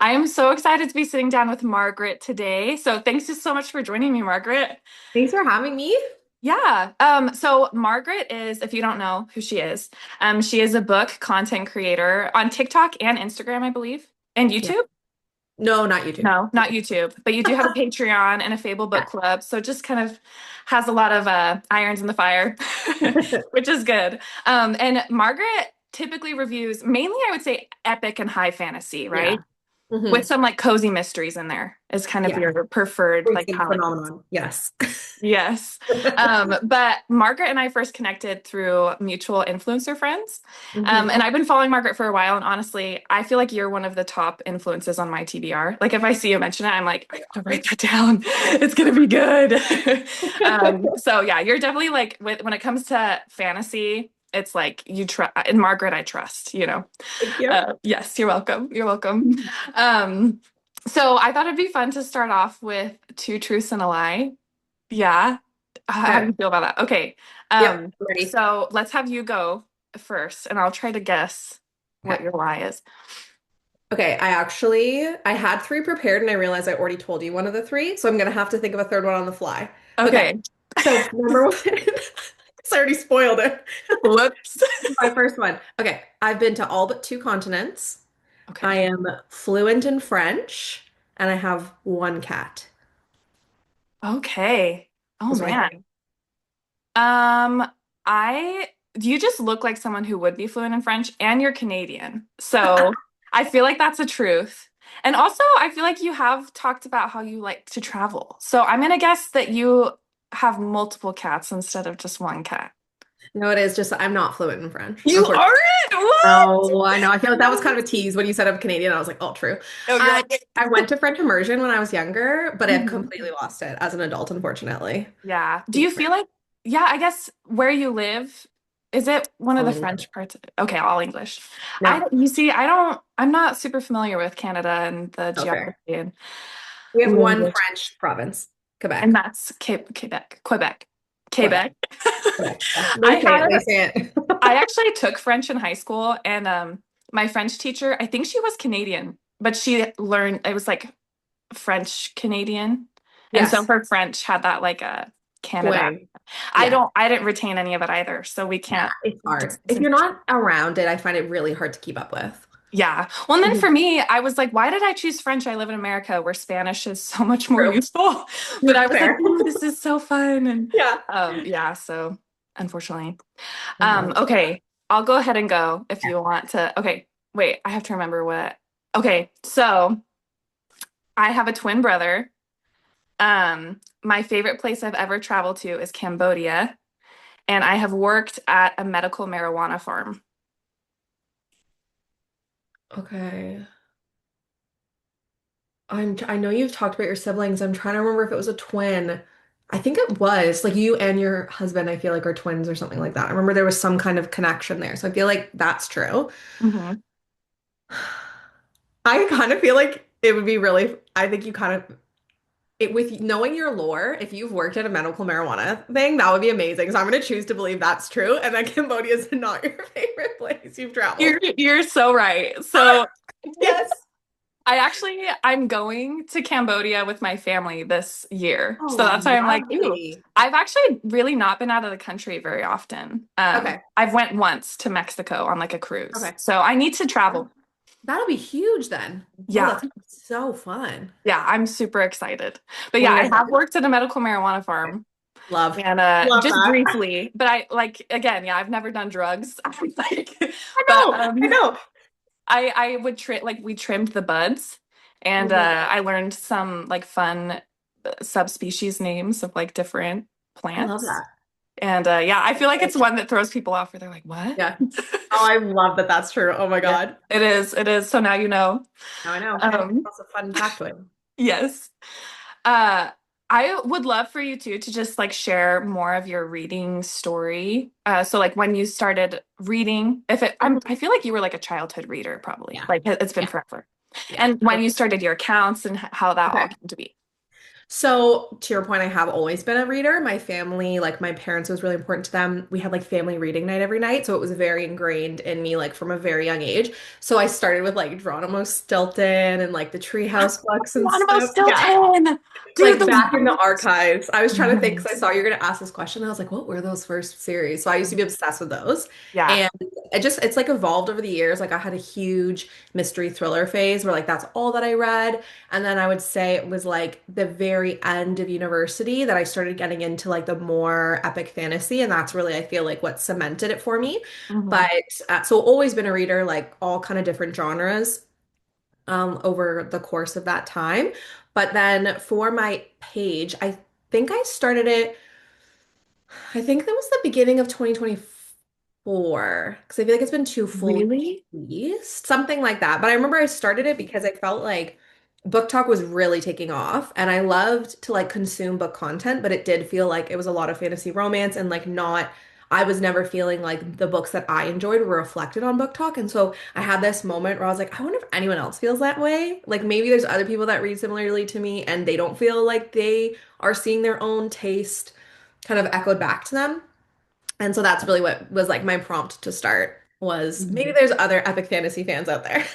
I am so excited to be sitting down with Margaret today. So thanks just so much for joining me, Margaret. Thanks for having me. Yeah. So Margaret is, if you don't know who she is a book content creator on TikTok and Instagram, I believe, and Yeah. YouTube. No, not YouTube. No, not YouTube, but you do have a Patreon and a Fable book Yeah. club. So it just kind of has a lot of irons in the fire, which is good. And Margaret typically reviews mainly, I would say, epic and high fantasy, right? Yeah. With hmm some like cozy mysteries in there is kind of Yeah. your preferred like Recent palette. phenomenon. Yes. Yes. But Margaret and I first connected through mutual influencer friends. hmm And I've been following Margaret for a while. And honestly, I feel like you're one of the top influences on my TBR. Like if I see you mention it, I'm like, I gotta write that down. It's gonna be good. So yeah, you're definitely like when it comes to fantasy, it's like you trust and Margaret, I trust, you know. Thank you. Yes, you're welcome. You're welcome. Um, so I thought it'd be fun to start off with two truths and a lie. Yeah. How do Okay. you feel about that? Okay. Yep. Ready. So let's have you go first, and I'll try to guess what Okay. your lie is. Okay. I had three prepared and I realized I already told you one of the three, so I'm gonna have to think of a third one on the fly. Okay. Okay. So number one, I already spoiled it. Whoops. My first one. Okay. I've been to all but two continents. I Okay. am fluent in French, and I have one cat. Okay. Oh Those are my three. man. Um, I you just look like someone who would be fluent in French, and you're Canadian. So I feel like that's a truth. And also, I feel like you have talked about how you like to travel. So I'm gonna guess that you have multiple cats instead of just one cat. No, it is just I'm not fluent in French, You unfortunately. aren't? What? Oh, I know. I feel like that was kind No. of a tease when you said I'm Canadian. I was like, oh, true. Oh, you're I like, I went to French immersion when I was younger, but I've mhm. completely lost it as an adult, unfortunately. Yeah. Do you feel like, yeah, I guess where you live, is it one of All the English. French parts of it? Okay, all English. No, You see, I'm not super familiar with Canada and the no geography fair. and We have one language. French province, And Quebec. that's Quebec, Quebec, Quebec. Quebec. Quebec. Yeah. I They say it. had, They say it. I actually took French in high school, and my French teacher, I think she was Canadian, but she learned, it was like French Canadian. And so Yes. her French had that like a Canada. Twang. Yeah. I didn't retain any of it either, so we Yeah. can't It's hard. just If you're not around it, I find it really hard to keep up with. yeah. Well, and then Mhm. for me, I was like, why did I choose French? I live in America where Spanish is so much more True. useful. But I was like, Fair. ooh, this is so fun. And Yeah. yeah, so unfortunately. I love that. Okay, I'll go ahead and go if you want to. Okay, wait, I have to remember what. Okay, so I have a twin brother. My favorite place I've ever traveled to is Cambodia, and I have worked at a medical marijuana farm. Okay. I know you've talked about your siblings. I'm trying to remember if it was a twin. I think it was. Like you and your husband, I feel like are twins or something like that. I remember there was some kind of connection there. So I feel like that's true. Hmm. I kind of feel like it would be really, I think you kind of it with knowing your lore, if you've worked at a medical marijuana thing, that would be amazing. So I'm going to choose to believe that's true and that Cambodia is not your favorite place you've traveled. You're so right. So Yes. I'm going to Cambodia with my family this year. So Oh, that's why I'm like, ooh, lovely. I've actually really not been out of the country very often. Okay. I've went once to Mexico on like a cruise. Okay. So I need to Oh, travel. that'll be huge then. Oh, Yeah. that's so fun. Yeah, I'm super excited. But When yeah, are you I guys have going? worked at a medical marijuana Okay. farm Love. and Love just that. briefly, but I like again, yeah, I've never done drugs. I'm like, I but know. I know. I would like we trimmed the buds and Mhm. I learned some like fun subspecies names of like different I love plants. that. And yeah, I feel like it's one that throws people off where they're like, "What?" Yeah. Oh, I love that that's true. Oh my Yeah, God. it is. It is. So now you know. Now I know. Um, That's a fun factoid. yes. Uh, I would love for you too to just like share more of your reading story. So like when you started reading, I feel like you were like a childhood reader probably. Yeah. Like it's been Yeah. forever. Yeah. And when you started your accounts and how that all Okay. came to be. So, to your point, I have always been a reader. My family, like my parents, was really important to them. We had like family reading night every night, so it was very ingrained in me, like from a very young age. So I started with like Geronimo Stilton and like the Treehouse books and Geronimo stuff. Yeah, Stilton. Dude, like those back in the books. archives. I was trying to think because I Yes. saw you were gonna ask this question. And I was like, what were those first series? So I used to be obsessed with those. Yeah. And it's like evolved over the years. Like I had a huge mystery thriller phase where like that's all that I read. And then I would say it was like the very end of university that I started getting into like the more epic fantasy. And that's really, I feel like what cemented it for me. Mhm. But so always been a reader, like all kind of different genres over the course of that time. But then for my page, I think I started it, I think that was the beginning of 2024, because I feel like it's been 2 full Really? years, something like that. But I remember I started it because I felt like book talk was really taking off and I loved to like consume book content, but it did feel like it was a lot of fantasy romance and like not, I was never feeling like the books that I enjoyed were reflected on book talk. And so I had this moment where I was like, I wonder if anyone else feels that way. Like maybe there's other people that read similarly to me and they don't feel like they are seeing their own taste kind of echoed back to them. And so that's really what was like my prompt to start was maybe Mhm. there's other epic fantasy fans out there.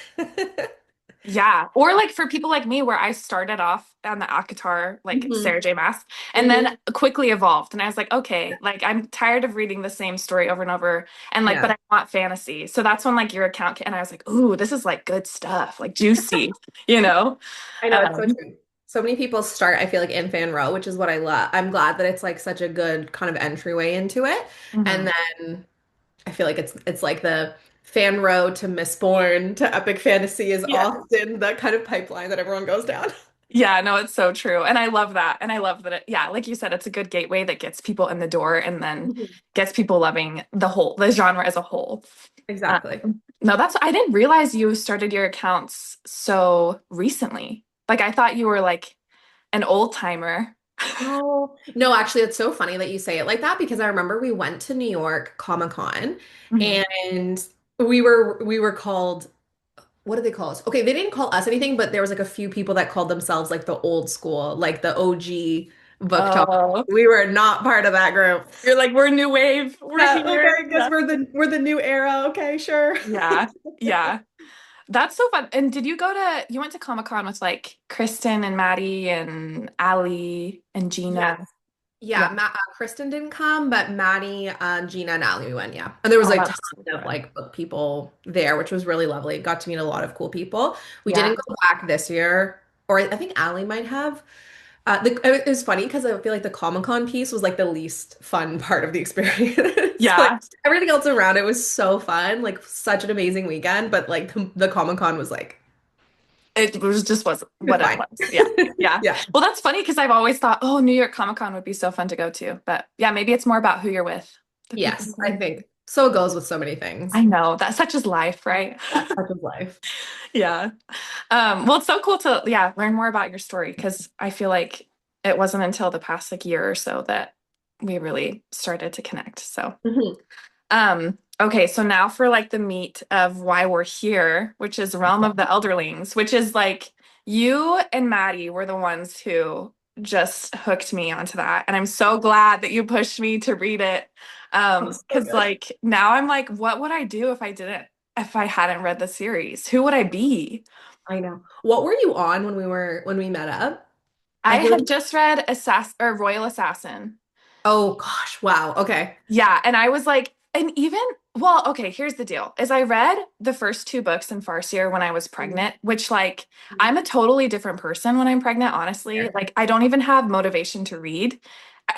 Yeah. Or like for people like me, where I started off on the ACOTAR, like hmm Sarah J. Maas, and hmm then quickly evolved. And I was like, okay, like I'm tired of reading the same story over and over. And like, but Yeah. I want fantasy. So that's when like your account, and I was like, ooh, this is like good stuff, like juicy, you know? I know it's so Um, true. So many people start, I feel like, in fan row, which is what I love. I'm glad that it's like such a good kind of entryway into it. And mhm. then I feel like it's like the fan row to Mistborn to epic fantasy is Yeah. often the kind of pipeline that everyone goes down. Yeah, no, it's so true. And I love that. And I love that yeah, like you said, it's a good gateway that gets people in the door and then Mhm. gets people loving the genre as a whole. Exactly. No, I didn't realize you started your accounts so recently. Like I thought you were like an old timer. No, no, actually, it's so funny that you say it like that because I remember we went to New York Comic Con Mhm. and we were called, what did they call us? Okay, they didn't call us anything, but there was like a few people that called themselves like the old school, like the OG book talk. Oh, We were not part of that group. you're like, we're new wave. We're Yeah, okay, here. I guess Yeah. we're the new era. Okay, sure. Yeah. Yeah. That's so fun. And did you went to Comic-Con with like Kristen and Maddie and Allie and Yes. Gina? Yeah. Yeah, Kristen didn't come, but Maddie, Gina, and Allie went, yeah. And there was Oh, a that ton was so of fun. like book people there, which was really lovely. Got to meet a lot of cool people. We didn't Yeah. go back this year, or I think Allie might have. It was funny because I feel like the Comic-Con piece was like the least fun part of the experience. Like Yeah. everything else around it was so fun, like such an amazing weekend, but like the Comic-Con was like, It was just was it was what it fine. was. Yeah. Yeah. Yeah. Well, that's funny because I've always thought, oh, New York Comic Con would be so fun to go to. But yeah, maybe it's more about who you're with, the people Yes, you're I with. think so it goes with so many things. I know that such is life, right? That's such is life. Yeah. Well, it's so cool to, yeah, learn more about your story because I feel like it wasn't until the past like year or so that we really started to connect. So, Mhm. okay, so now for like the meat of why we're here, which is Realm of the Elderlings, which is like you and Maddie were the ones who just hooked me onto that. And I'm so glad that you pushed me to read it. Oh, so Because good. like now I'm like, what would I do if I hadn't read the series? Who would I be? I know. What were you on when we met up? I I feel like, had just read Royal Assassin. oh gosh, wow. Okay. Yeah, and I was like, and even, well, okay, here's the deal. Is I read the first two books in Farseer when I was Mhm. pregnant, which like I'm a totally different person when I'm pregnant, honestly. Fair, Like I don't even have motivation to read.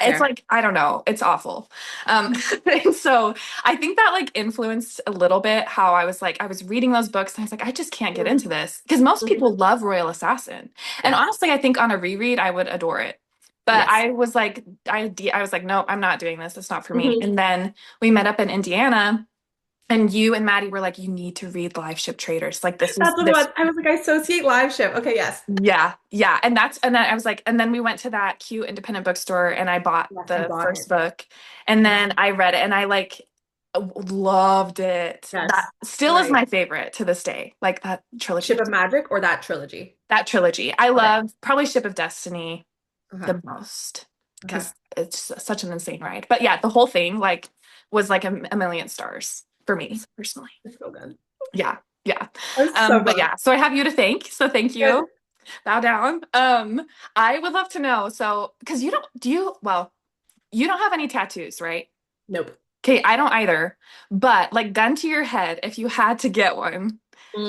It's fair. like, I don't know, it's awful. And so I think that like influenced a little bit how I was reading those books and I was like, I just can't get Mhm. into this because most Mhm. people love Royal Assassin. And Yes. honestly, I think on a reread, I would adore it. But Yes. I was like, no, I'm not doing this. It's not for me. Mhm. And then we met up in Indiana, and you and Maddie were like, you need to read Live Ship Traders. Like That's what it this. was. I was like, I associate live ship. Okay, yes. Yeah, yeah. And then I was like, and then we went to that cute independent bookstore and I bought Yes, you the bought first it. book. And Yes. then I read it and I like loved it. That Yes. still is Right. my favorite to this day. Like that trilogy Ship of of Magic or that trilogy? that trilogy. I Okay. love probably Ship of Destiny. Okay. the most Okay. because it's such an insane ride. But yeah, the whole thing like was like a million stars for me personally. It's so good. Yeah, yeah. That's so But fun. yeah, so I have you to thank. So thank Good. you. Bow down. I would love to know. So, because you don't, do you, well, you don't have any tattoos, right? Nope. Okay, I don't either. But like gun to your head, if you had to get one,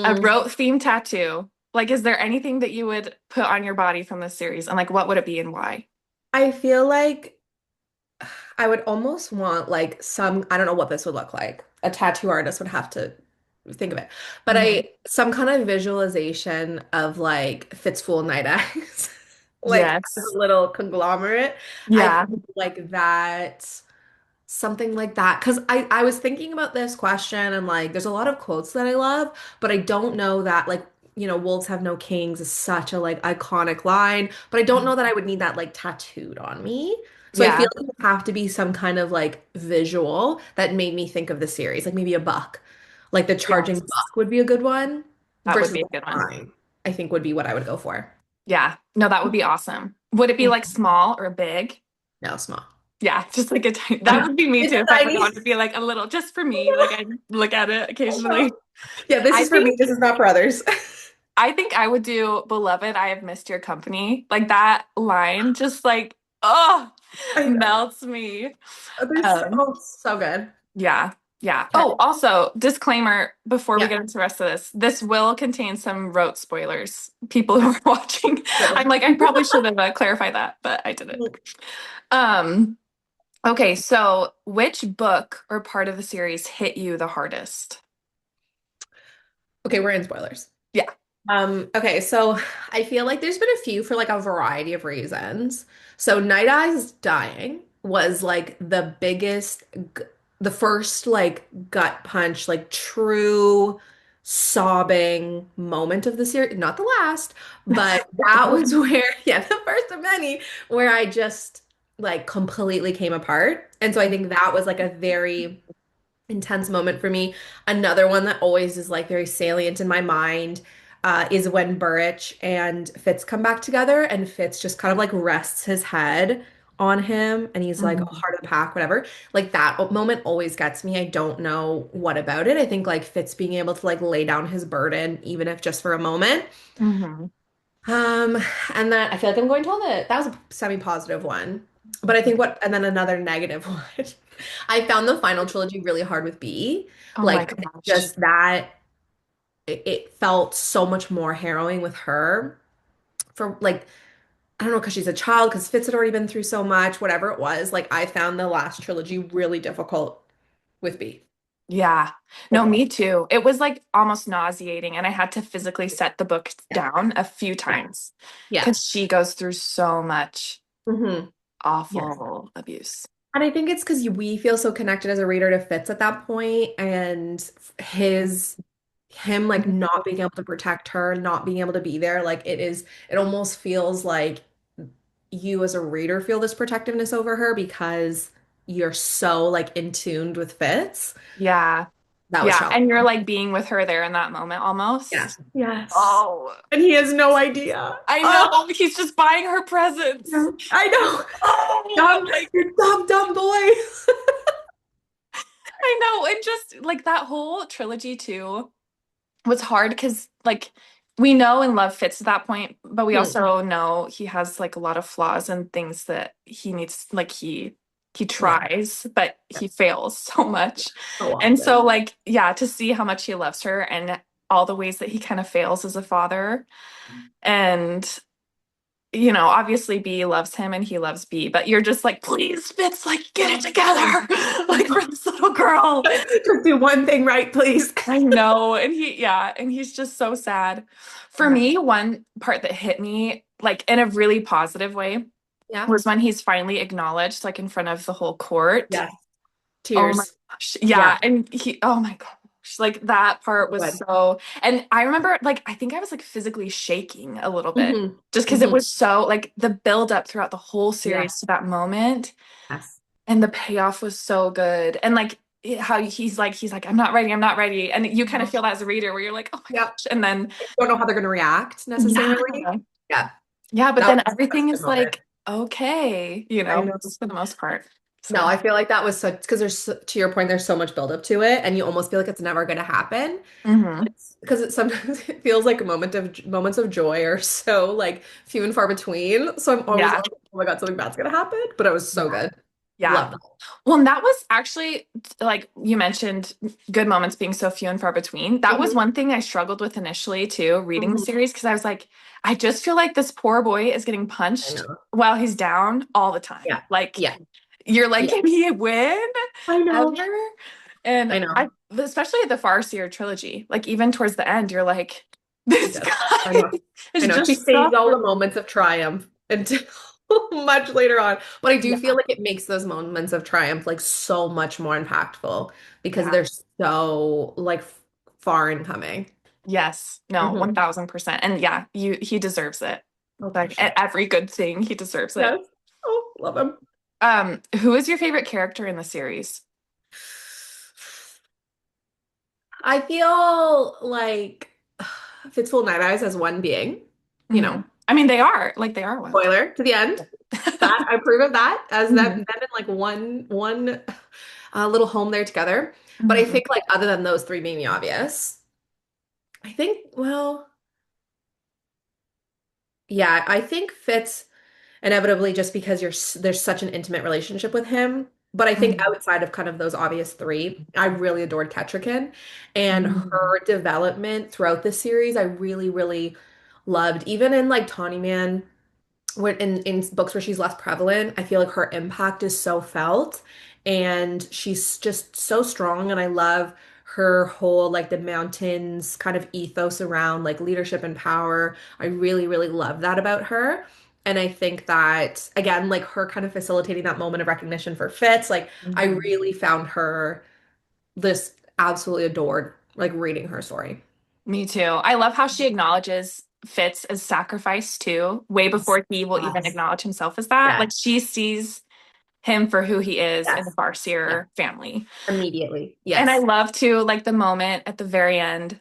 a Mm, rote theme tattoo, like is there anything that you would put on your body from this series? And like what would it be and why? I feel like I would almost want like some, I don't know what this would look like. A tattoo artist would have to think of it. But Mhm. some kind of visualization of like Fitzfool Night Eyes, like as Yes. a little conglomerate. I Yeah. feel like that. Something like that. Because I was thinking about this question and like there's a lot of quotes that I love, but I don't know that like, wolves have no kings is such a like iconic line, but I don't know that I would need that like tattooed on me. So I feel Yeah. like it would have to be some kind of like visual that made me think of the series, like maybe a buck. Like the charging Yes. buck would be a good one That would versus be a the good one. line, I think would be what I would go for. Yeah. No, that would be awesome. Would it be like small or big? No, small. Yeah, just like a tiny, that would be me It's too if I ever tiny. wanted to be like a little just for me. Like I look at it I know. occasionally. Yeah, this I is for me. think This is not for others. I think I would do Beloved, I have missed your company. Like that line just like oh I know. melts me. They're Um so good. yeah. Yeah. Okay. Oh, also, disclaimer before we Yeah. get into the rest of this. This will contain some rote spoilers. People who are watching. I'm Good. like, I probably should have clarified that, but I didn't. Um, okay, so which book or part of the series hit you the hardest? Okay, we're in spoilers. Yeah. Okay, so I feel like there's been a few for like a variety of reasons. So Night Eyes dying was like the biggest, the first like gut punch, like true sobbing moment of the series. Not the last, but that was where, yeah, the first of many, where I just like completely came apart. And so I think that was like a very intense moment for me. Another one that always is like very salient in my mind is when Burrich and Fitz come back together, and Fitz just kind of like rests his head on him, and he's like, oh, Mhm. heart of the pack, whatever. Like that moment always gets me. I don't know what about it. I think like Fitz being able to like lay down his burden, even if just for a moment. Mhm. Um, and then I feel like I'm going to all that was a semi-positive one. But I think and then another negative one. I found the final trilogy really hard with B. Oh my Like gosh. just that it felt so much more harrowing with her for like I don't know because she's a child because Fitz had already been through so much, whatever it was. Like I found the last trilogy really difficult with B Yeah. No, overall. me too. It was like almost nauseating, and I had to physically set the book Yeah. down a few Yeah. times Yeah. because she goes through so much Hmm. Yes. awful abuse. And I think it's because we feel so connected as a reader to Fitz at that point, and his him like not being able to protect her, not being able to be there, like it almost feels like you as a reader feel this protectiveness over her because you're so like in tuned with Fitz. Yeah. That was Yeah. And you're challenging. like being with her there in that moment Yes. almost. Yes. Oh, And he has no idea. I Oh, know. He's just buying her presents. yeah. I know. Oh, Dumb, like you dumb, dumb boy. I know. And just like that whole trilogy too was hard because like we know and love Fitz at that point, but we Hmm. also know he has like a lot of flaws and things that he needs like he Yeah. tries, but he fails so much. So And so often. like yeah, to see how much he loves her and all the ways that he kind of fails as a father and obviously B loves him and he loves B, but you're just like, please, Fitz, like, get it together, like for this little girl. Just do one thing right, please. I know. And yeah, and he's just so sad. For Uh, me, one part that hit me, like in a really positive way, yeah. was when he's finally acknowledged, like in front of the whole court. Yes. Oh my Tears. gosh. Yeah. Yeah. And oh my gosh. Like that part was Good. so, and I remember like, I think I was like physically shaking a little bit Hmm. just because it Hmm. was so like the build up throughout the whole Yeah. series to that moment Yes. and the payoff was so good. And like how he's like, I'm not ready. And you kind of feel that as a reader where you're like, oh my Yep. gosh. And then, Don't know how they're going to react yeah. necessarily. Yeah. Yeah. But That then was such a everything good is like, moment. okay, I know. for the most part. No, So, I feel like that was such because to your point, there's so much buildup to it, and you almost feel like it's never going to happen. hmm Because it sometimes it feels like moments of joy are so like few and far between. So I'm always yeah, like, oh my God, something bad's gonna happen. But it was so yeah, good. yeah. Love that. Well, and that was actually like you mentioned, good moments being so few and far between. That was Hmm. one thing I struggled with initially too, reading the Hmm. series, because I was like, I just feel like this poor boy is getting I punched know. while he's down all the time. Yeah. Like, Yeah. you're like, Yeah. can he win I know. ever? And I I, know. especially the Farseer trilogy, like even towards the end, you're like, He this does. I know. guy I is know. She just saves all the suffering. moments of triumph until much later on. But I do Yeah, feel like it makes those moments of triumph like so much more impactful because yeah. they're so like far in coming. Yes. No, Hmm. 1000%. And yeah, he deserves it. Oh, for Like sure. every good thing, he deserves it. Yes. Oh, love him. Who is your favorite character in the series? I feel like Fistful Night Eyes as one being, you Hmm. know, I mean, they are one. spoiler to the end. That I approve of that as Mhm. them in like one little home there together. But I Mhm. think like other than those three being the obvious, I think well, yeah, I think Fitz inevitably just because there's such an intimate relationship with him. But I think Mhm. outside of kind of those obvious three, I really adored Ketchikan and Mhm. her development throughout the series. I really, really loved. Even in like Tawny Man, when in books where she's less prevalent, I feel like her impact is so felt and she's just so strong. And I love her whole like the mountains kind of ethos around like leadership and power. I really, really love that about her. And I think that again, like her kind of facilitating that moment of recognition for Fitz, like I Mhm. really found her this absolutely adored like reading her story. Me too. I love how she acknowledges Fitz as sacrifice too, way Yes. before he will even Yes. acknowledge himself as that. Like Yes. she sees him for who he is in the Yes. Yes. Farseer family. Immediately. And I Yes. love too, like the moment at the very end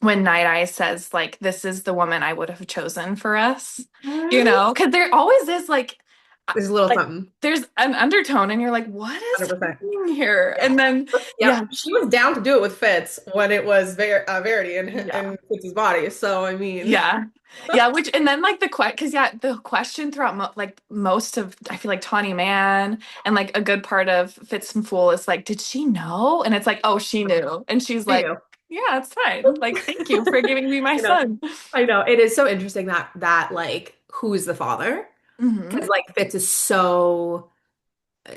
when Night Eye says, like, this is the woman I would have chosen for us, Right? because there always is uh, There's a little like, something. there's an undertone, and you're like, what is 100%. happening here? Yeah. And then, Yep. yeah, She was down to do it with Fitz when it was Verity yeah, in Fitz's body. So, I mean, yeah, yeah. Which, and then, like, because, yeah, the question throughout, like, most of, I feel like, Tawny Man and, like, a good part of Fitz and Fool is like, did she know? And it's like, oh, she knew. And she's there like, you yeah, it's fine. Like, thank you for giving me my I know. son. I know. It is so interesting that like who's the father? Hmm. Because like Fitz is so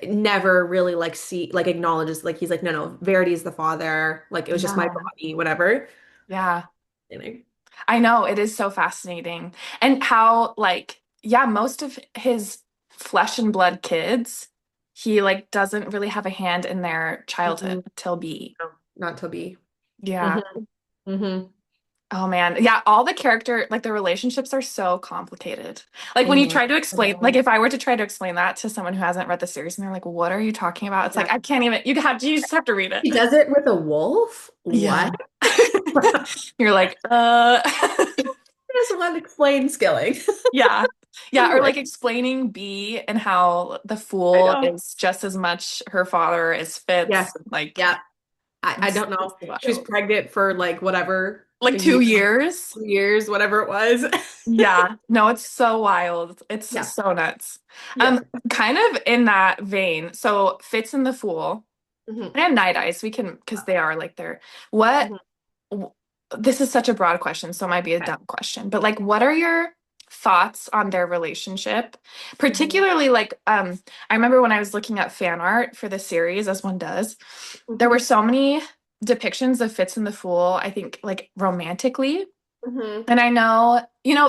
never really like see like acknowledges like he's like no Verity is the father like it was just my Yeah. body whatever. Yeah. You know? I know it is so fascinating. And how, like, yeah, most of his flesh and blood kids, he like doesn't really have a hand in their childhood Mm-mm. till B. No, not to be. Hmm. Yeah. Hmm. Oh man. Yeah, all the character, like the relationships are so complicated. Like I when you know. try to I explain, like know. if I were to try to explain that to someone who hasn't read the series and they're like, what are you talking about? It's like, Yeah. I can't even, you just have to read it. He does it with a wolf? Yeah. What? You're like, Just one explain skilling. Yeah. Yeah, or Like, like explaining B and how the I fool know. is just as much her father as Fitz. Yes. Like Yeah. I don't it's know. She was wild. pregnant for like whatever, Like a two year, years. 2 years, whatever it was. Yeah. No, it's so wild. It's Yeah. so nuts. Yes. Kind of in that vein. So Fitz and the Fool Hmm. and Night Eyes, we can because they are like they're what Hmm. w- this is such a broad question, so it might be a Okay. dumb question, but like, what are your thoughts on their relationship? Hmm. Particularly, like, I remember when I was looking at fan art for the series, as one does, there were Hmm. so many depictions of Fitz and the Fool, I think, like romantically. Hmm. And I know,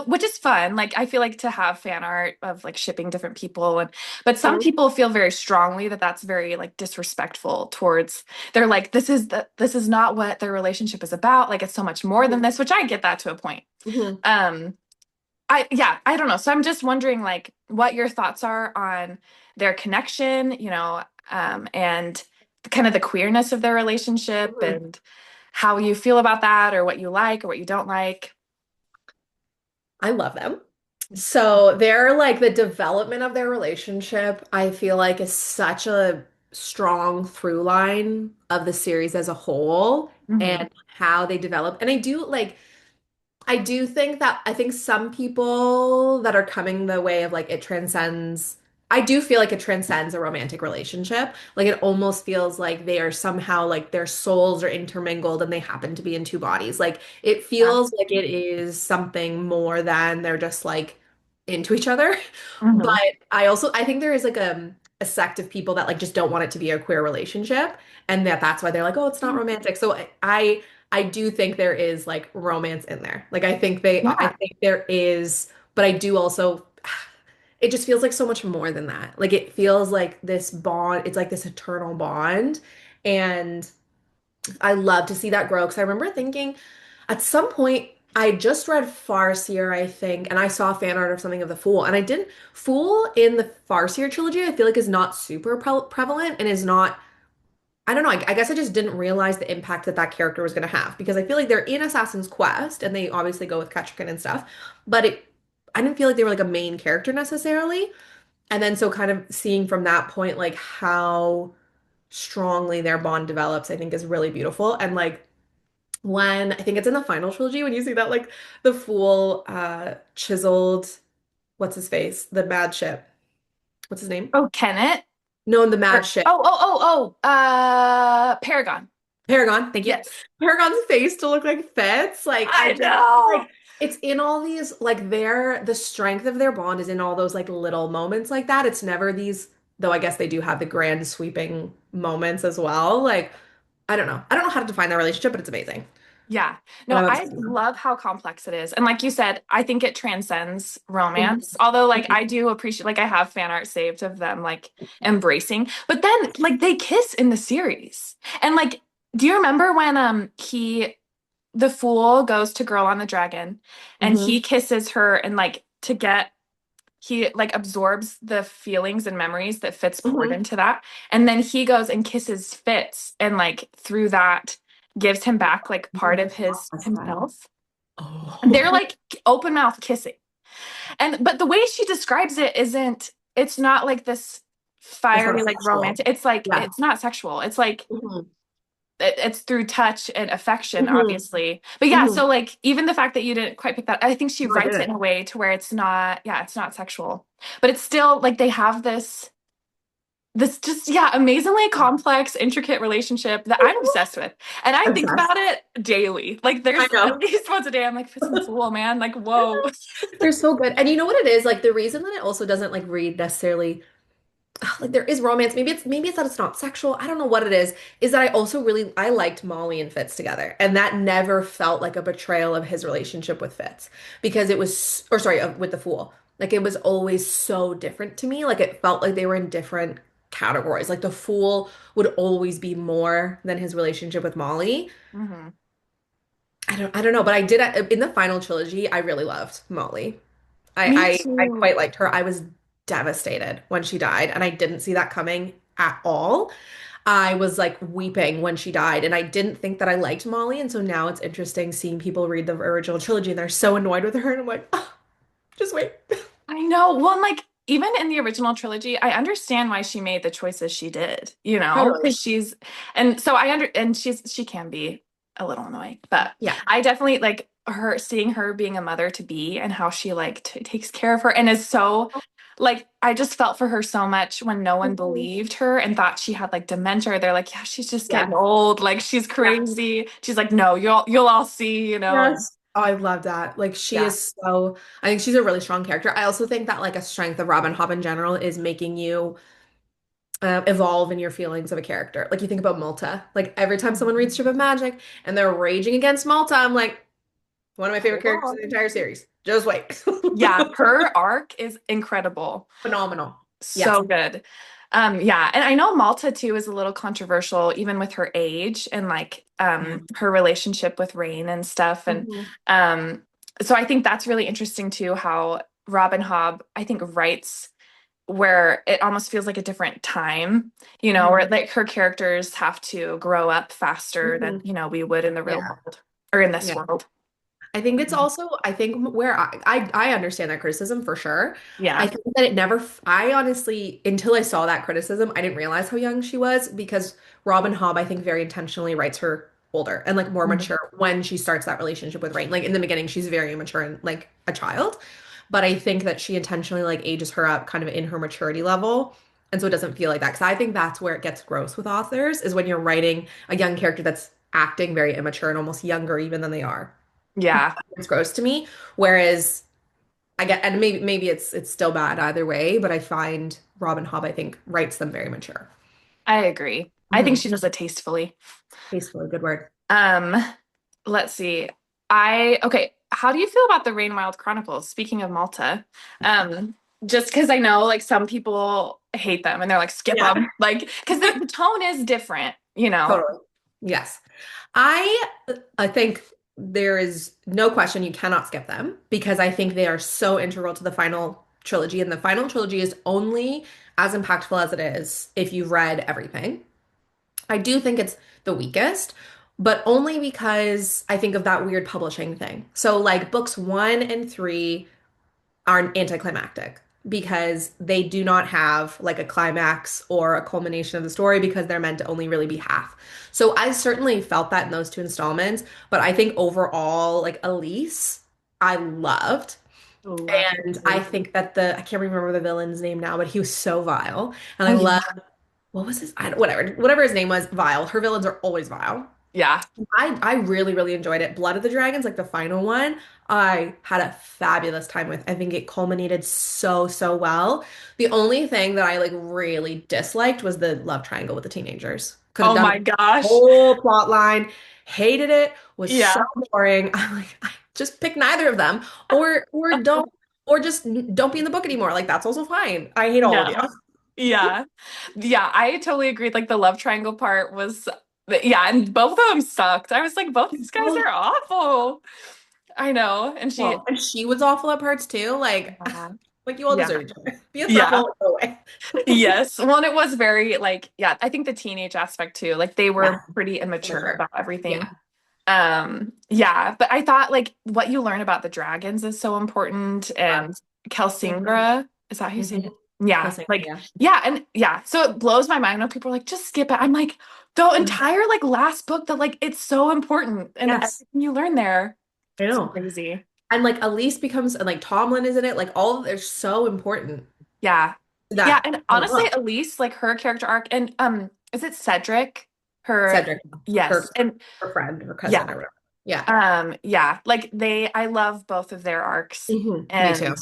which is fun. Like, I feel like to have fan art of like shipping different people, but some Hmm. people feel very strongly that that's very like disrespectful towards. They're like, this is not what their relationship is about. Like, it's so much more than this, which I get that to a point. Hmm. Um, I don't know. So I'm just wondering, like, what your thoughts are on their connection, and kind of the queerness of their relationship Hmm. and how you feel about that, or what you like or what you don't like. I love them. So they're like the development of their relationship, I feel like is such a strong through line of the series as a whole Hmm. and how they develop. And I do think that I think some people that are coming the way of like it transcends, I do feel like it transcends a romantic relationship. Like it almost feels like they are somehow like their souls are intermingled and they happen to be in two bodies. Like it Yeah. feels like it is something more than they're just like into each other. But Hmm. I think there is like a sect of people that like just don't want it to be a queer relationship and that's why they're like, oh, it's not romantic. So I do think there is like romance in there. Like I Yeah. think there is, but I do also it just feels like so much more than that. Like it feels like this bond, it's like this eternal bond. And I love to see that grow because I remember thinking at some point I just read Farseer, I think, and I saw fan art of something of the Fool. And I didn't Fool in the Farseer trilogy, I feel like is not super prevalent and is not I don't know. I guess I just didn't realize the impact that that character was going to have because I feel like they're in Assassin's Quest and they obviously go with Ketchikan and stuff, but I didn't feel like they were like a main character necessarily. And then so kind of seeing from that point like how strongly their bond develops, I think is really beautiful. And like when I think it's in the final trilogy when you see that like the fool chiseled what's his face? The mad ship. What's his name? Oh, Kenneth. No, the mad ship. Paragon. Paragon, thank you. Yes. Paragon's face to look like Fitz. Like I I just know. like it's in all these like the strength of their bond is in all those like little moments like that. It's never these though I guess they do have the grand sweeping moments as well. Like I don't know. I don't know how to define that relationship, but it's amazing. Yeah. And No, I'm I obsessed with them. love how complex it is. And like you said, I think it transcends Mhm. romance. Although like Mhm. I do appreciate like I have fan art saved of them like embracing. But then like they kiss in the series. And like do you remember when the fool goes to Girl on the Dragon and he Mhm. kisses her and like to get he like absorbs the feelings and memories that Fitz poured Mhm. into that. And then he goes and kisses Fitz and like through that gives him back like part of his What's that? himself. They're Oh, like open mouth kissing. And but the way she describes it isn't it's not like this it's not fiery like sexual. romantic. It's like Yeah. it's not sexual. It's like Mhm. it's through touch and affection, Mhm. obviously. But yeah, Mhm. so like even the fact that you didn't quite pick that, I think she No, I writes it in didn't. a way to where it's not, yeah, it's not sexual. But it's still like they have this just yeah, amazingly complex, intricate relationship that I'm obsessed with. And I think Obsessed. about it daily. Like there's I at know. least once a day I'm like, Fitz and Fool, man. Like, whoa. They're so good. And you know what it is? Like the reason that it also doesn't like read necessarily like there is romance. Maybe it's that it's not sexual. I don't know what it is that I also really I liked Molly and Fitz together. And that never felt like a betrayal of his relationship with Fitz because it was or sorry, with the fool. Like it was always so different to me. Like it felt like they were in different categories. Like the fool would always be more than his relationship with Molly. Hmm. I don't know, but I did in the final trilogy, I really loved Molly. Me I too. quite liked her. I was devastated when she died, and I didn't see that coming at all. I was like weeping when she died, and I didn't think that I liked Molly, and so now it's interesting seeing people read the original trilogy and they're so annoyed with her, and I'm like, oh, just wait. I know. Well, and, like even in the original trilogy, I understand why she made the choices she did, you know, Totally. because she's and so I under and she can be a little annoying, but Yeah. I definitely like her seeing her being a mother to be and how she like t takes care of her and is so like I just felt for her so much when no one Mhm. believed her and thought she had like dementia. They're like, yeah, she's just getting Yeah. old, like she's Yeah. crazy. She's like, no, you'll all see, you know, and Yes. Oh, I love that. Like she yeah. is so, I think she's a really strong character. I also think that like a strength of Robin Hobb in general is making you evolve in your feelings of a character. Like you think about Malta. Like every time someone reads Strip of Magic and they're raging against Malta, I'm like, one of my favorite Hold characters in the on. entire series. Just wait. Yeah, her arc is incredible. Phenomenal. Yes. So good. Yeah, and I know Malta too is a little controversial, even with her age and like Yeah. her relationship with Rain and stuff. And Mhm. um, so I think that's really interesting too, how Robin Hobb, I think, writes where it almost feels like a different time, you know, where Mhm. like her characters have to grow up faster than, Mhm. you know, we would in the real Yeah. world or in this Yeah. world. I think it's also, I think where I understand that criticism for sure. I Yeah. think that it never, I honestly, until I saw that criticism, I didn't realize how young she was because Robin Hobb, I think, very intentionally writes her older and like more Mhm. mature when she starts that relationship with Rain. Like in the beginning, she's very immature and like a child. But I think that she intentionally like ages her up kind of in her maturity level. And so it doesn't feel like that. Because I think that's where it gets gross with authors is when you're writing a young character that's acting very immature and almost younger even than they are. Yeah, It's gross to me. Whereas I get, and maybe it's still bad either way, but I find Robin Hobb, I think, writes them very mature. I agree. I think Hmm. she does it tastefully. Tastefully, good word. Um, let's see. Okay, how do you feel about the Rain Wild Chronicles? Speaking of Malta, um, just because I know like some people hate them and they're like skip Yeah, them, like because the tone is different, you know. totally. Yes. I I think there is no question you cannot skip them because I think they are so integral to the final trilogy, and the final trilogy is only as impactful as it is if you've read everything. I do think it's the weakest, but only because I think of that weird publishing thing. So, like, books one and three are anticlimactic because they do not have like a climax or a culmination of the story because they're meant to only really be half. So, I certainly felt that in those two installments, but I think overall, like, Elise, I loved. Love And I you. think that I can't remember the villain's name now, but he was so vile. And Oh I yeah. love what was his whatever his name was, vile. Her villains are always vile. Yeah. I really really enjoyed it. Blood of the Dragons, like the final one, I had a fabulous time with. I think it culminated so well. The only thing that I like really disliked was the love triangle with the teenagers. Could have Oh done my the gosh. whole plot line. Hated it. Was so Yeah. boring. I'm like, just pick neither of them, or just don't be in the book anymore. Like that's also fine. I hate all of you. Yeah. Yeah. Yeah, I totally agreed. Like the love triangle part was, yeah, and both of them sucked. I was like, both these guys Oh, are awful. I know. And she, well, and she was awful at parts too. Like, yeah, like you all yeah, deserve each other. Be a yeah. throuple, go away. Yes. Well, and it was very like, yeah, I think the teenage aspect too. Like they were Yeah, pretty for immature sure. about everything. Yeah. Yeah, but I thought like what you learn about the dragons is so important and Kelsingra, is that how you say Mm-hmm. it? Yeah, Kelsey, like yeah. yeah, and yeah, so it blows my mind when people are like, just skip it. I'm like, the Mhm. entire like last book that like it's so important and Yes, everything you learn there. I It's know. crazy. And like Elise becomes, and like Tomlin is in it. Like all of they're so important Yeah. to Yeah, that and for the honestly, book. Elise, like her character arc and is it Cedric? Her Cedric, yes. her And her friend, her cousin, yeah. or whatever. Yeah. Yeah, like I love both of their arcs. Me too. And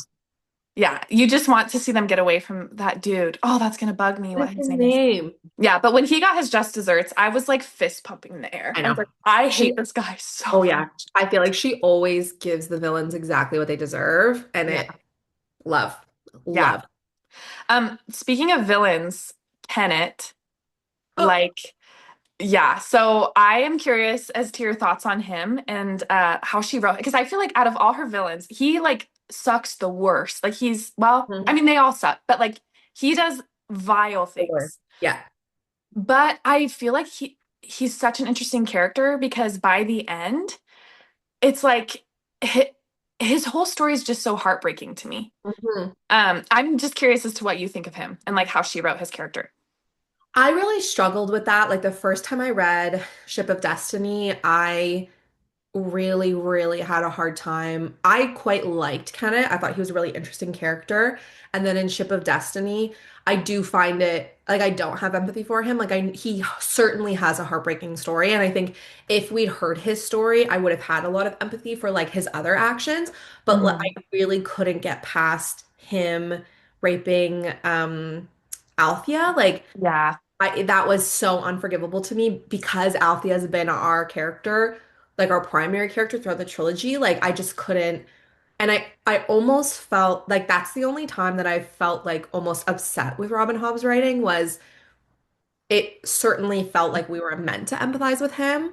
yeah, you just want to see them get away from that dude. Oh, that's gonna bug me What what is his his name is. name? Yeah, but when he got his just desserts, I was like fist pumping in the air. I I was know. like, I She, hate this guy so oh much. yeah. I feel like she always gives the villains exactly what they deserve, and Yeah, love, yeah. love. Speaking of villains, Tenet, like, yeah. So I am curious as to your thoughts on him and how she wrote because I feel like out of all her villains, he like sucks the worst. Like he's well, I Mhm. mean they all suck, but like he does vile The word. things. Yeah. But I feel like he's such an interesting character because by the end, it's like his whole story is just so heartbreaking to me. Mhm. I'm just curious as to what you think of him and like how she wrote his character. I really struggled with that. Like the first time I read Ship of Destiny, I really, really had a hard time. I quite liked Kenneth. I thought he was a really interesting character. And then in Ship of Destiny, I do find it like I don't have empathy for him. Like he certainly has a heartbreaking story. And I think if we'd heard his story, I would have had a lot of empathy for like his other actions. But like, Mhm. I really couldn't get past him raping Althea. Like Yeah. that was so unforgivable to me because Althea has been our character, like our primary character throughout the trilogy. Like I just couldn't, and I almost felt like that's the only time that I felt like almost upset with Robin Hobb's writing was it certainly felt like we were meant to empathize with him,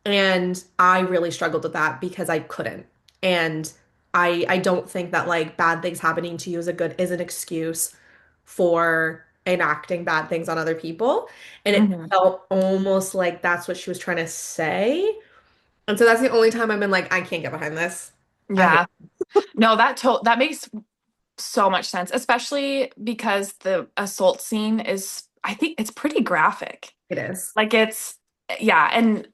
and I really struggled with that because I couldn't. And I don't think that like bad things happening to you is an excuse for enacting bad things on other people. And it Mhm. felt almost like that's what she was trying to say. And so that's the only time I've been like, I can't get behind this. I hate Yeah. No, that makes so much sense, especially because the assault scene is, I think it's pretty graphic. it is. Like it's, yeah, and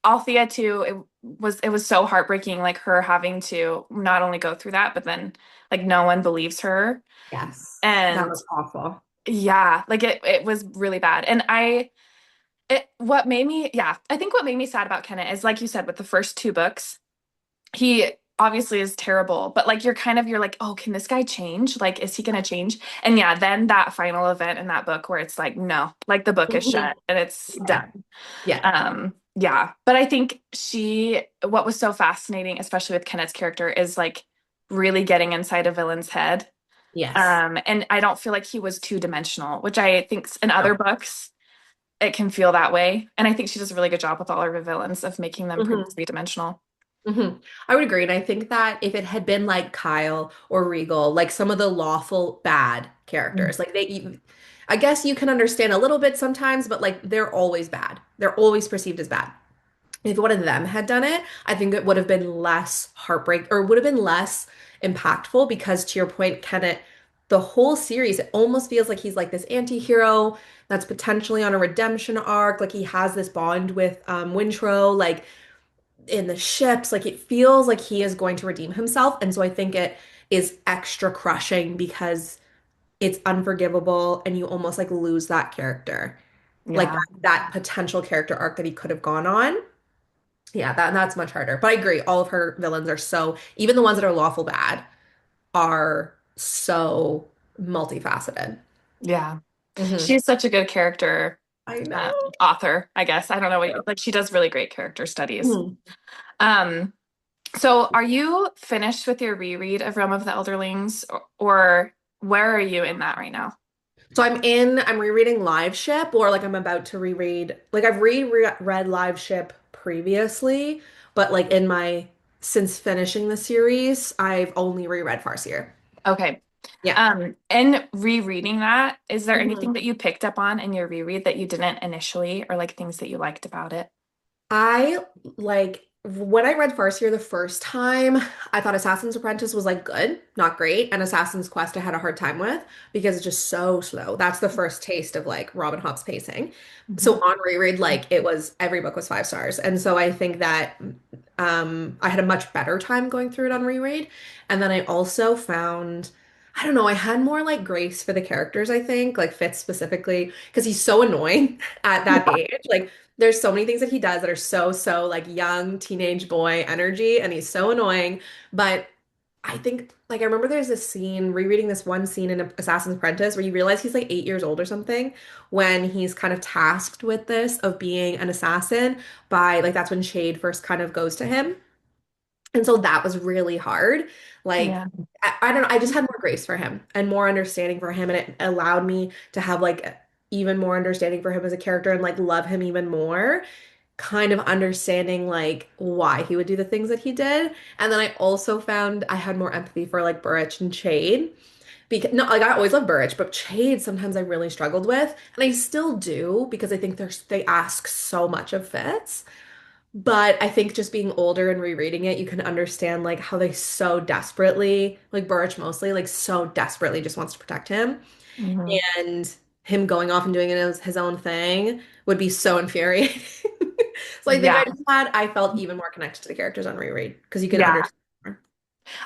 Althea too, it was so heartbreaking, like her having to not only go through that, but then like no one believes her. Yes. That And was awful. yeah, like it was really bad. And what made me, yeah, I think what made me sad about Kenneth is like you said, with the first two books, he obviously is terrible, but like you're like, oh, can this guy change? Like, is he gonna change? And yeah, then that final event in that book where it's like, no, like the book is Mhm. shut and it's Yeah. done. Yeah. Yeah. But I think what was so fascinating, especially with Kenneth's character, is like really getting inside a villain's head. Yes. And I don't feel like he was two-dimensional, which I think in other No. books it can feel that way. And I think she does a really good job with all of her villains of making them pretty Hmm. three-dimensional. Hmm. I would agree. And I think that if it had been like Kyle or Regal, like some of the lawful bad characters, like I guess you can understand a little bit sometimes, but like they're always bad. They're always perceived as bad. If one of them had done it, I think it would have been less heartbreak or would have been less impactful because to your point, Kenneth, the whole series, it almost feels like he's like this anti-hero that's potentially on a redemption arc. Like he has this bond with Wintrow, like in the ships, like it feels like he is going to redeem himself. And so I think it is extra crushing because it's unforgivable and you almost like lose that character. Like Yeah. that potential character arc that he could have gone on. Yeah, that's much harder. But I agree, all of her villains are so, even the ones that are lawful bad are so multifaceted. Yeah. Hmm. She's such a good character I know. author, I guess. I don't know like she does really great character studies. Mhm. Um, so are you finished with your reread of Realm of the Elderlings or where are you in that right now? So I'm rereading Live Ship, or like I'm about to reread, like I've reread Live Ship previously, but like since finishing the series, I've only reread Farseer. Okay. Yeah. In rereading that, is there anything Mhm. that you picked up on in your reread that you didn't initially or like things that you liked about it? I like when I read Farseer the first time, I thought Assassin's Apprentice was like good, not great, and Assassin's Quest I had a hard time with because it's just so slow. That's the first taste of like Robin Hobb's pacing. So Mhm. on reread, like it was every book was 5 stars. And so I think that I had a much better time going through it on reread. And then I also found I don't know, I had more like grace for the characters, I think, like Fitz specifically, because he's so annoying at that age. Like there's so many things that he does that are so like young teenage boy energy, and he's so annoying. But I think like I remember there's this scene, rereading this one scene in Assassin's Apprentice where you realize he's like 8 years old or something when he's kind of tasked with this of being an assassin by like that's when Shade first kind of goes to him. And so that was really hard. Like, Yeah. I don't know, I just had more grace for him and more understanding for him. And it allowed me to have like even more understanding for him as a character and like love him even more, kind of understanding like why he would do the things that he did. And then I also found I had more empathy for like Burrich and Chade. Because no, like I always love Burrich, but Chade sometimes I really struggled with. And I still do because I think they ask so much of Fitz. But I think just being older and rereading it, you can understand like how they so desperately, like Burrich mostly, like so desperately just wants to protect him. Mhm. And him going off and doing it as his own thing would be so infuriating. So I think Yeah. I felt even more connected to the characters on reread because you can Yeah. understand more.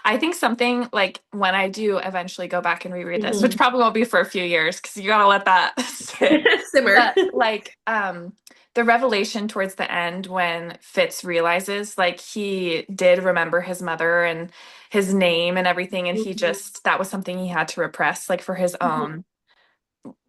I think something like when I do eventually go back and reread this, which Mhm. probably won't be for a few years because you gotta let that sit. Simmer. But like the revelation towards the end when Fitz realizes like he did remember his mother and his name and everything, and he Mhm. just that was something he had to repress like for his Mhm. own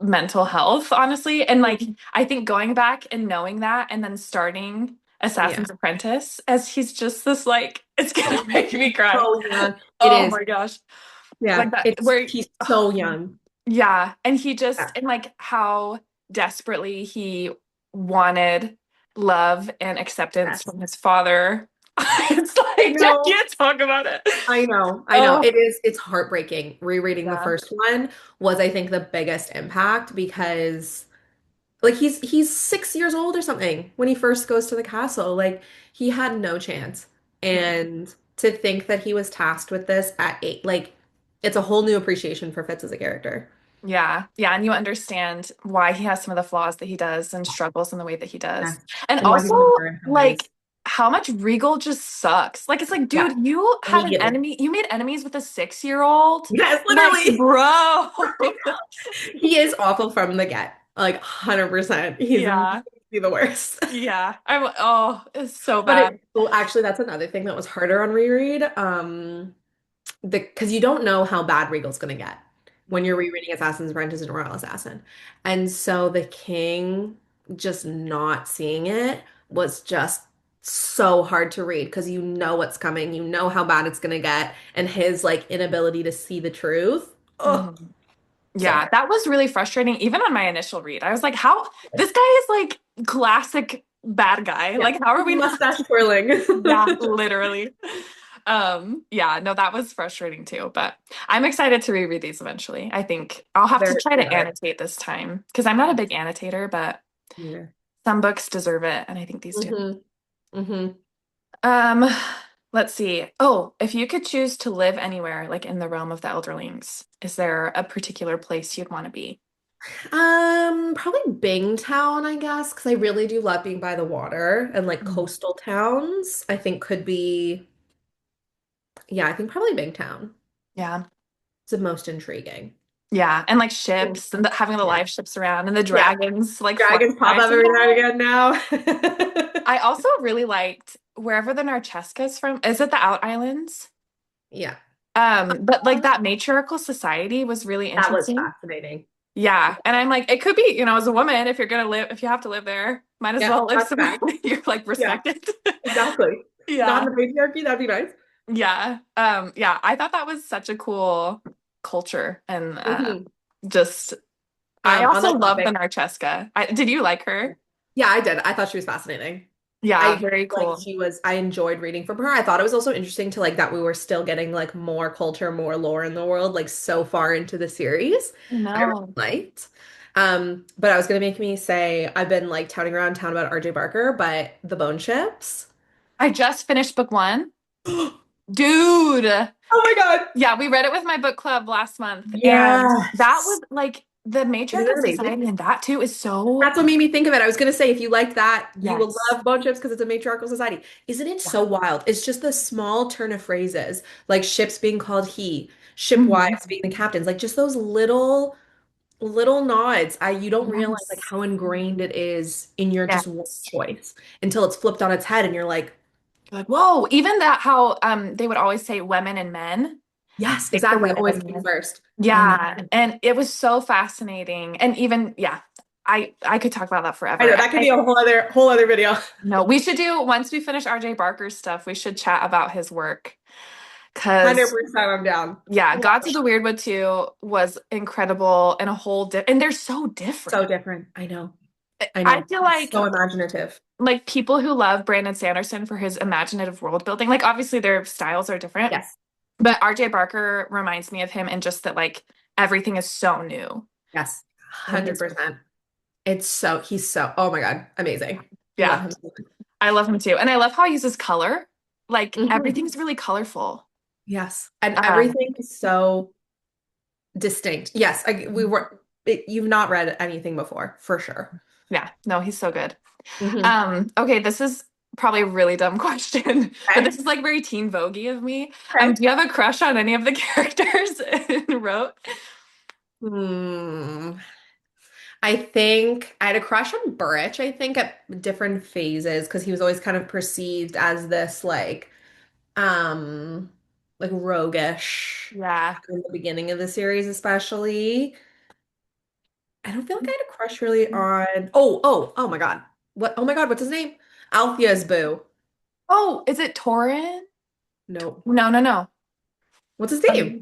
mental health, honestly. And like Mhm. I think going back and knowing that and then starting Yeah. Assassin's Apprentice as he's just this like it's gonna make me cry. So young. It Oh is. my gosh. Yeah. Like that It's where he's oh, so young. yeah, and Yeah. and like how desperately he wanted love and acceptance Yes. from his father. It's I like I know. can't talk about it. I know, I know. Oh, It's heartbreaking. Rereading the yeah. first one was, I think, the biggest impact because Like he's 6 years old or something when he first goes to the castle. Like he had no chance. And to think that he was tasked with this at 8, like it's a whole new appreciation for Fitz as a character. Yeah, yeah, and you understand why he has some of the flaws that he does and struggles in the way that he does. Yes. And And why also, he's in current like, ways. how much Regal just sucks. Like, it's like, Yeah, dude, you had an immediately. enemy, you made enemies with a 6-year-old. Yes, Like, literally. bro. He is awful from the get. Like 100%. He's Yeah, the worst. yeah. Oh, it's so But bad. well, actually, that's another thing that was harder on reread. Because you don't know how bad Regal's gonna get when you're rereading Assassin's Apprentice and Royal Assassin. And so the king just not seeing it was just so hard to read because you know what's coming, you know how bad it's gonna get, and his like inability to see the truth. Oh, Mhm. so Yeah, hard. that was really frustrating. Even on my initial read, I was like, how this guy is like classic bad guy. Yeah. Like, how are we not? Mustache twirling. Yeah, literally. Yeah, no, that was frustrating too, but I'm excited to reread these eventually. I think I'll have to try They to are. annotate this time because I'm not a big annotator, but Yeah. some books deserve it, and I think these do. Hmm. Hmm. Um, let's see. Oh, if you could choose to live anywhere, like in the realm of the Elderlings, is there a particular place you'd want to be? Probably Bingtown, I guess, because I really do love being by the water and like Mm. coastal towns. I think could be, yeah, I think probably Bingtown. Yeah. It's the most intriguing. Yeah, and like Mm. ships and having the Yeah. live ships around and the Yeah. dragons like flying Dragons pop by. up So every now and yeah. again now. I also really liked wherever the Narcheska is from. Is it the Out Islands? Yeah. But like that matriarchal society was really That was interesting. fascinating. Yeah. And I'm like, it could be, as a woman, if you're gonna live, if you have to live there, might as Yeah, well live that's somewhere fact. that you're like Yeah, respected. exactly. Not Yeah. in the patriarchy, that'd be nice. Yeah. Yeah. I thought that was such a cool culture. And Hmm. just I On also that love the topic, Narcheska. Did you like her? yeah, I did. I thought she was fascinating. Yeah, I very like cool. I enjoyed reading from her. I thought it was also interesting to like that we were still getting like more culture, more lore in the world, like so far into the series. I really No. liked. But I was gonna make me say I've been like touting around town about RJ Barker, but the bone ships. I just finished book one. Oh Dude. my God. Yeah, we read it with my book club last month, and that Yes. was like the Isn't matriarchal that amazing? society and that too is so That's what made me think of it. I was gonna say if you like that, you will yes. love bone ships because it's a matriarchal society. Isn't it Yeah. so wild? It's just the small turn of phrases, like ships being called he, Mhm. shipwives being the captains, like just those little nods. You don't realize like Yes. how ingrained it is in your just one Yes. choice until it's flipped on its head and you're like, Like, whoa, even that how they would always say women and men. yes, Take the exactly. women Always and came men. first. Oh my Yeah, God. and it was so fascinating. And even yeah, I could talk about that I forever. know that could be a whole other video. No, we should do once we finish RJ Barker's stuff, we should chat about his work. Because 100% I'm down. yeah, Love Gods of it. the Weird Wood 2 was incredible and a whole and they're so So different. different. I know. I I know. feel It's so like imaginative. people who love Brandon Sanderson for his imaginative world building, like obviously their styles are different, Yes. but RJ Barker reminds me of him in just that like everything is so new. Yes, And he's 100%. He's so, oh my God, amazing. Love yeah, him so I love him too. And I love how he uses color. Like much. Hmm. everything's really colorful. Yes, and Um, everything is so distinct. Yes, you've not read anything before, for sure. yeah, no, he's so good. Hmm. Okay, this is probably a really dumb question, but this Okay. is like very teen voguey of me. Okay. Do you have a crush on any of the characters in Rote? Hmm. I think I had a crush on Burrich, I think, at different phases, because he was always kind of perceived as this um, like roguish Yeah. in the beginning of the series, especially. I don't feel like I had a crush really on. Oh my God. What? Oh my God, what's his name? Althea's boo. Oh, is it Torin? No. No, no, no. What's his Let name? me,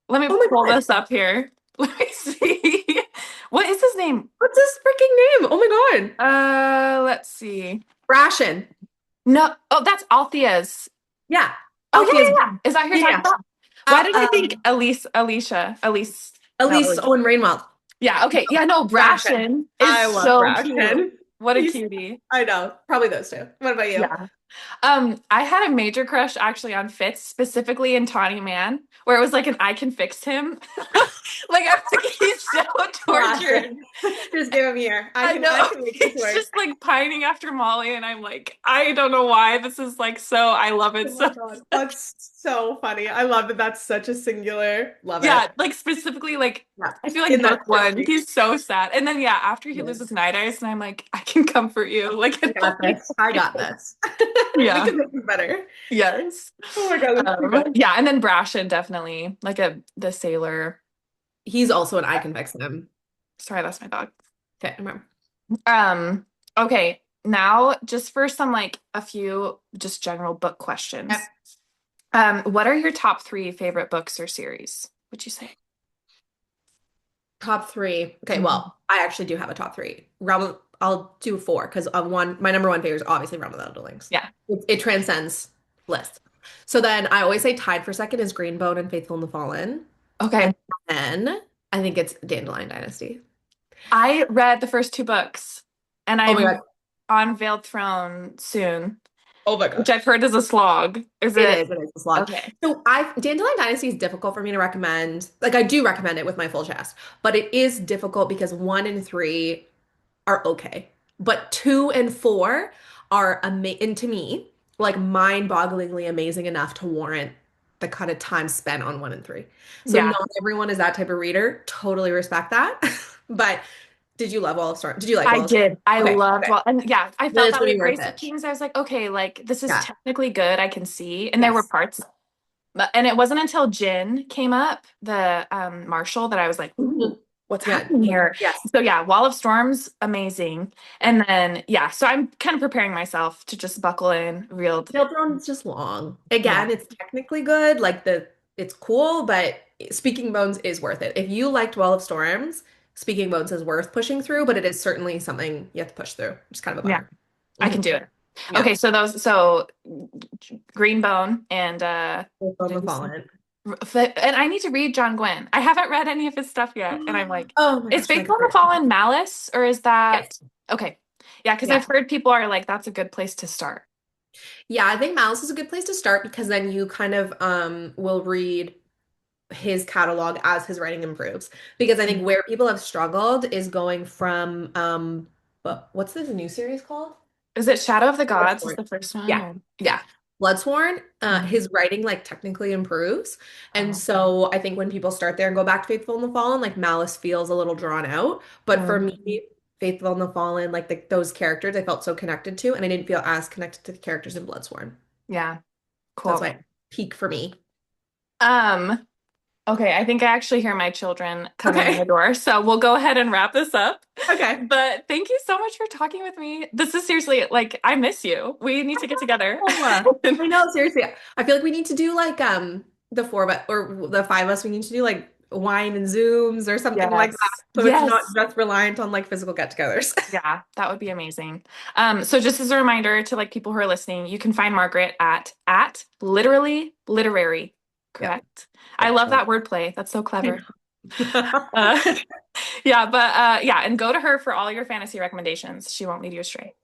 let me Oh my pull God. this up here. Let me see. What is his name? What's his freaking name? Oh my God. Let's see. Ration. No, oh, that's Althea's. Yeah. Oh, yeah, Althea's. yeah, yeah. Is that who you're Yeah, talking yeah. about? Why did I think Elise, Alicia, Elise? Not Elise Alicia. Owen Rainwell. Yeah, okay. Yeah, no, Braxton. Brashen is I love so cute. Braxton. What a He's, cutie. I know, probably those two. What about you? Yeah. I had a major crush actually on Fitz, specifically in Tawny Man, where it was like an I can fix him. Like I think he's so Classic. tortured. Just give him here. I I know can make this he's work. just like pining after Molly, and I'm like, I don't know why this is like so. I love it Oh my so God. much. That's so funny. I love that that's such a singular. Love Yeah, it. like specifically, like Yeah. I feel like In that book one, story. he's so sad, and then yeah, after he Yes. loses Night Eyes, and I'm like, I can comfort you, like I got it'll be this. I got okay. this. We Yeah. can make this better. Yes. Oh my God, that's too good. Yeah, and then Brashen definitely like a the sailor. He's also an I can fix him. Sorry, that's my dog. Okay, remember. Um, okay, now just for some like a few just general book Okay. questions. What are your top three favorite books or series, would you say? Top three. Okay, Mhm. well, I actually do have a top three. I'll do four because my number one favorite is obviously Realm of the Elderlings. Yeah. It transcends list. So then I always say tied for second is Greenbone and Faithful in the Fallen. Okay. And then I think it's Dandelion Dynasty. I read the first two books and Oh my God. I'm on Veiled Throne soon, Oh my which God. I've heard is a slog. Is it? It is a slog. Okay. So I Dandelion Dynasty is difficult for me to recommend. Like I do recommend it with my full chest, but it is difficult because one and three are okay. But two and four are amazing to me, like mind-bogglingly amazing enough to warrant the kind of time spent on one and three. So Yeah. not everyone is that type of reader. Totally respect that. But did you love Wall of Storm? Did you like I Wall of Storm? did. I Okay, loved okay. well, and yeah, I Then felt it's that gonna way be with worth Grace of it. Kings. I was like, okay, like this is Yeah. technically good. I can see, and there were Yes. parts, and it wasn't until Jin came up, the Marshall, that I was like, Mhm. ooh, what's Yeah. happening here? Yes. So yeah, Wall of Storms, amazing, and then yeah, so I'm kind of preparing myself to just buckle in, real. Game of is just long. Yeah, Again, it's technically good. It's cool, but Speaking Bones is worth it. If you liked Well of Storms, Speaking Bones is worth pushing through, but it is certainly something you have to push through, which is kind of a yeah, bummer. I can Mhm. do it. Yeah. Okay, so those, so Greenbone and From did the you say? Fallen. And I need to read John Gwynn. I haven't read any of his stuff yet, and I'm like, Oh my is gosh, Faithful Megan. in the Fallen Malice, or is Yes. that okay? Yeah, because I've Yeah. heard people are like, that's a good place to start. Yeah, I think Malice is a good place to start because then you kind of will read his catalog as his writing improves. Because I think where people have struggled is going from what's this new series called? Is it Shadow of the Gods? Is Bloodsworn. the first one, Yeah, or yeah. yeah? Bloodsworn, Mhm. his writing like technically improves. And Oh, so I think when people start there and go back to Faithful in the Fallen, like Malice feels a little drawn out. But for mm, me, Faithful in the Fallen, like those characters I felt so connected to, and I didn't feel as connected to the characters in Bloodsworn. yeah, So that's cool. why peak for me. Um, okay, I think I actually hear my children coming in the Okay. door, so we'll go ahead and wrap this up. Okay. But thank you so much for talking with me. This is seriously like I miss you. We need to get together. Oh, I know, seriously. I feel like we need to do like the four of us or the five of us, we need to do like wine and Zooms or something like that. Yes. So it's not Yes. just reliant on like physical get-togethers. Yeah, that would be amazing. So just as a reminder to like people who are listening, you can find Margaret at literally literary, Yep. correct? I Yep. love that wordplay. That's so clever. I Uh, yeah, but yeah, and go to her for all your fantasy recommendations. She won't lead you astray.